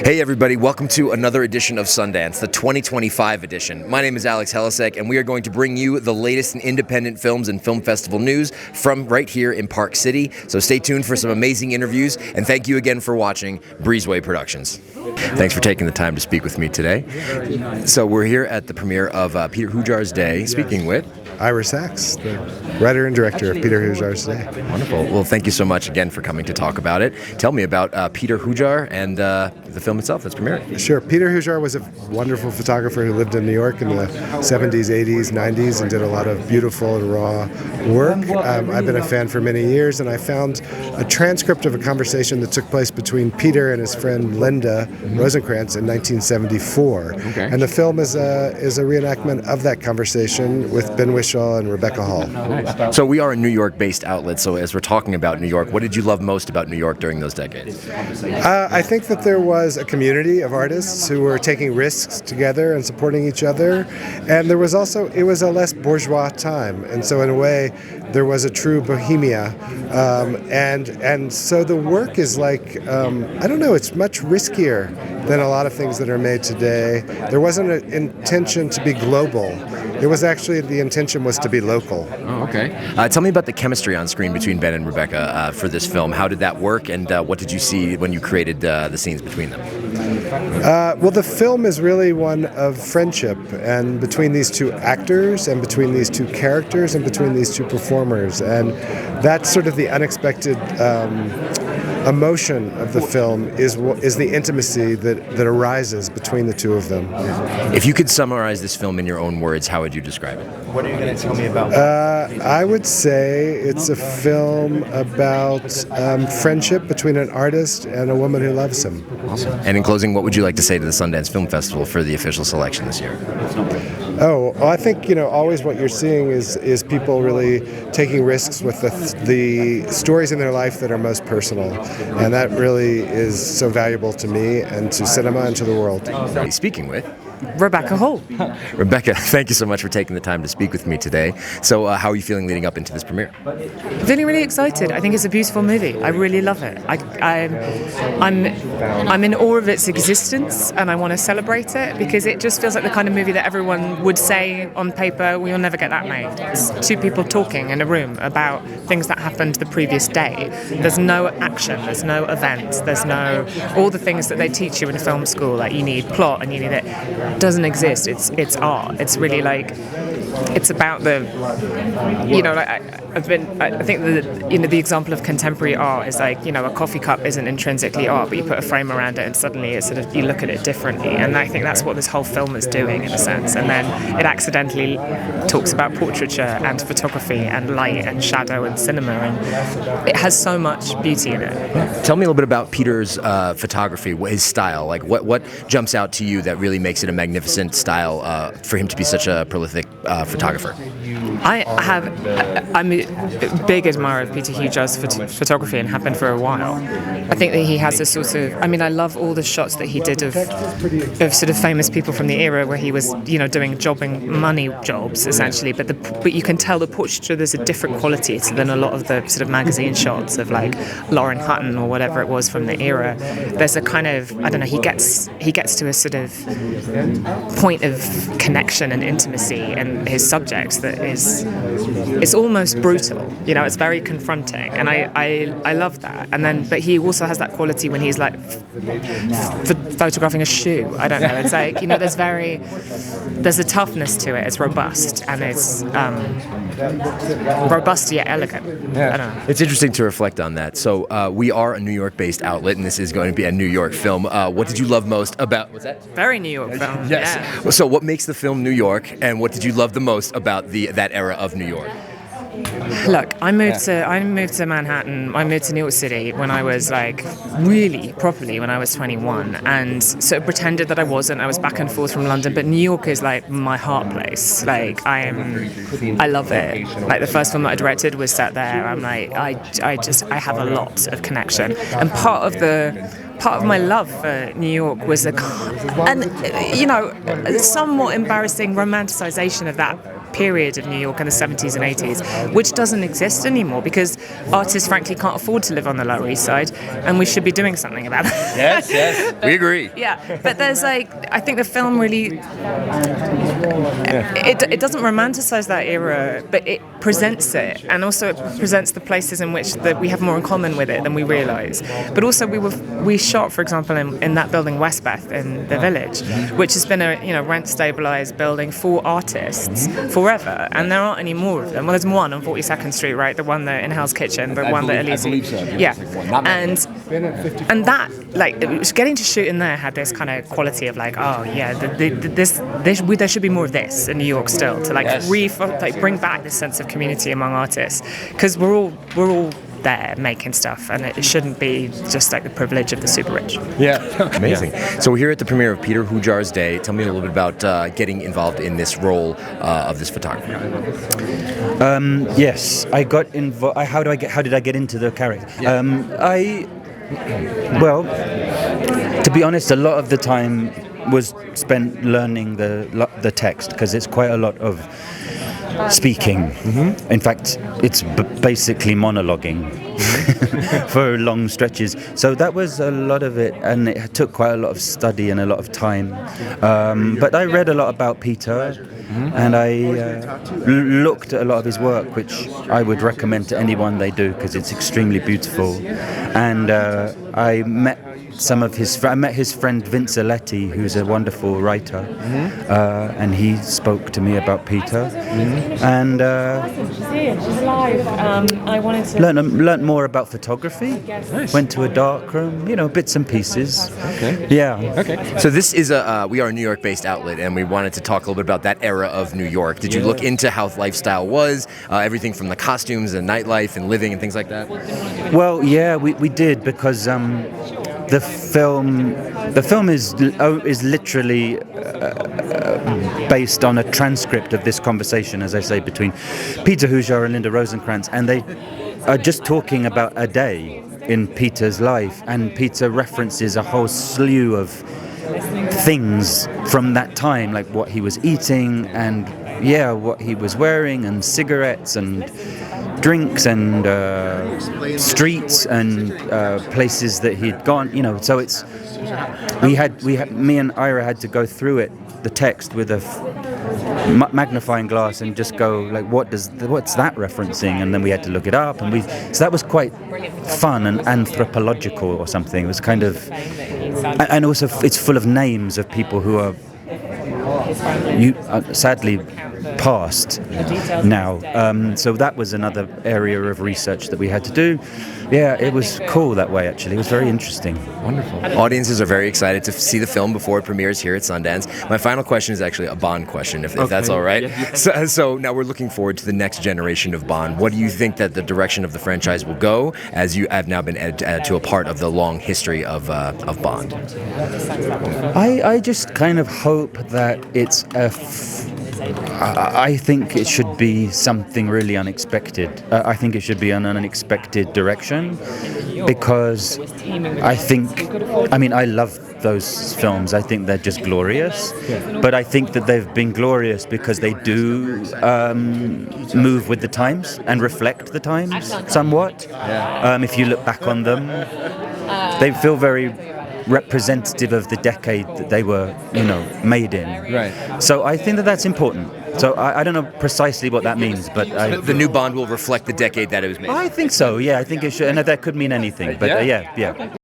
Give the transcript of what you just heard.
Hey everybody, welcome to another edition of Sundance, the 2025 edition. My name is Alex Helisek, and we are going to bring you the latest in independent films and film festival news from right here in Park City. So stay tuned for some amazing interviews, and thank you again for watching Breezeway Productions. Thanks for taking the time to speak with me today. So we're here at the premiere of Peter Hujar's Day, speaking with Ira Sachs, the writer and director of Peter Hujar's Day. Wonderful. Well, thank you so much again for coming to talk about it. Tell me about Peter Hujar and the film itself that's premiering. Sure. Peter Hujar was a wonderful photographer who lived in New York in the 70s, 80s, 90s, and did a lot of beautiful and raw work. I've been a fan for many years, and I found a transcript of a conversation that took place between Peter and his friend Linda Rosenkrantz in 1974. Okay. And the film is a reenactment of that conversation with Ben Whishaw and Rebecca Hall. Nice. So we are a New York-based outlet, so as we're talking about New York, what did you love most about New York during those decades? I think that there was a community of artists who were taking risks together and supporting each other, and there was also, it was a less bourgeois time, and so in a way there was a true bohemia, and so the work is like, I don't know, it's much riskier than a lot of things that are made today. There wasn't an intention to be global. It was actually, the intention was to be local. Oh, okay. Tell me about the chemistry on screen between Ben and Rebecca for this film. How did that work, and what did you see when you created the scenes between them? Well, the film is really one of friendship, and between these two actors, and between these two characters, and between these two performers, and that's sort of the unexpected emotion of the film is the intimacy that arises between the two of them. If you could summarize this film in your own words, how would you describe it? What are you going to tell me about? I would say it's a film about friendship between an artist and a woman who loves him. Awesome. And in closing, what would you like to say to the Sundance Film Festival for the official selection this year? Oh, well, I think, always what you're seeing is people really taking risks with the stories in their life that are most personal. And that really is so valuable to me and to cinema and to the world. Speaking with Rebecca Hall. Rebecca, thank you so much for taking the time to speak with me today. So how are you feeling leading up into this premiere? Feeling really excited. I think it's a beautiful movie. I really love it. I'm in awe of its existence, and I want to celebrate it because it just feels like the kind of movie that everyone would say on paper, we'll never get that made. It's two people talking in a room about things that happened the previous day. There's no action, there's no event, there's no all the things that they teach you in film school, like you need plot and you need it. Doesn't exist. It's art. It's really like it's about the I think the example of contemporary art is like a coffee cup isn't intrinsically art, but you put a frame around it and suddenly it's sort of you look at it differently, and I think that's what this whole film is doing in a sense. And then it accidentally talks about portraiture and photography and light and shadow and cinema, and it has so much beauty in it. Tell me a little bit about Peter's photography, his style. Like what jumps out to you that really makes it a magnificent style for him to be such a prolific photographer? I'm a big admirer of Peter Hujar's photography and have been for a while. I think that he has a sort of, I love all the shots that he did of sort of famous people from the era where he was, doing jobbing money jobs essentially, but you can tell the portraiture, there's a different quality than a lot of the sort of magazine shots of like Lauren Hutton or whatever it was from the era. There's a kind of, I don't know, he gets to a sort of point of connection and intimacy in his subjects that is, it's almost brutal, it's very confronting, and I love that. And then, but he also has that quality when he's like photographing a shoe. I don't know, it's like, there's a toughness to it. It's robust, and it's robust yet elegant. Yeah. I don't know. It's interesting to reflect on that. So we are a New York-based outlet, and this is going to be a New York film. What did you love most about, what's that? Very New York film. Yes. Yeah. So what makes the film New York, and what did you love the most about that era of New York? Look, I moved to Manhattan. I moved to New York City when I was like really properly when I was 21, and sort of pretended that I wasn't. I was back and forth from London, but New York is like my heart place. Like I love it. Like the first film that I directed was set there. I'm like I have a lot of connection, and part of my love for New York was a somewhat embarrassing romanticization of that period of New York in the 70s and 80s, which doesn't exist anymore because artists frankly can't afford to live on the Lower East Side, and we should be doing something about that. Yes, we agree. Yeah, but there's like, I think the film really, it doesn't romanticize that era, but it presents it, and also it presents the places in which that we have more in common with it than we realize. But also we shot, for example, in that building Westbeth in the Village, which has been a rent stabilized building for artists forever, and there aren't any more of them. Well, there's one on 42nd Street, right? The one that in Hell's Kitchen, the one that Elise. Yeah, and that, like, it was getting to shoot in there had this kind of quality of like, oh yeah, there should be more of this in New York still, to like bring back this sense of community among artists, because we're all there making stuff, and it shouldn't be just like the privilege of the super rich. Yeah. Amazing. So we're here at the premiere of Peter Hujar's Day. Tell me a little bit about getting involved in this role of this photographer. Yes, I got involved. How did I get into the character? Yeah. Well, to be honest, a lot of the time was spent learning the text, because it's quite a lot of speaking. Mm-hmm. In fact, it's basically monologuing for long stretches. So that was a lot of it, and it took quite a lot of study and a lot of time. But I read a lot about Peter, and I looked at a lot of his work, which I would recommend to anyone they do, because it's extremely beautiful. And I met I met his friend Vince Aletti, who's a wonderful writer, and he spoke to me about Peter, and I wanted to learned more about photography. Nice. Went to a darkroom, bits and pieces. Okay. Yeah. Okay. So this is we are a New York-based outlet, and we wanted to talk a little bit about that era of New York. Did you look into how lifestyle was, everything from the costumes and nightlife and living and things like that? Well, yeah, we did, because the film is literally based on a transcript of this conversation, as I say, between Peter Hujar and Linda Rosenkrantz, and they are just talking about a day in Peter's life, and Peter references a whole slew of things from that time, like what he was eating and what he was wearing, and cigarettes and drinks and streets and places that he'd gone, So it's me and Ira had to go through the text with a magnifying glass and just go like, what's that referencing? And then we had to look it up, and so that was quite fun and anthropological or something. It was kind of, and also it's full of names of people who are sadly past now. So that was another area of research that we had to do. Yeah, it was cool that way, actually. It was very interesting. Wonderful. Audiences are very excited to see the film before it premieres here at Sundance. My final question is actually a Bond question, if that's all right. Yeah. So now we're looking forward to the next generation of Bond. What do you think that the direction of the franchise will go, as you have now been added to a part of the long history of Bond? I just kind of hope that it's I think it should be something really unexpected. I think it should be an unexpected direction, because I love those films. I think they're just glorious, but I think that they've been glorious because they do move with the times and reflect the times somewhat. If you look back on them, they feel very representative of the decade that they were, made in. Right. So I think that that's important. So I don't know precisely what that means, but the new Bond will reflect the decade that it was made. I think so. Yeah, I think it should, and that could mean anything. But yeah.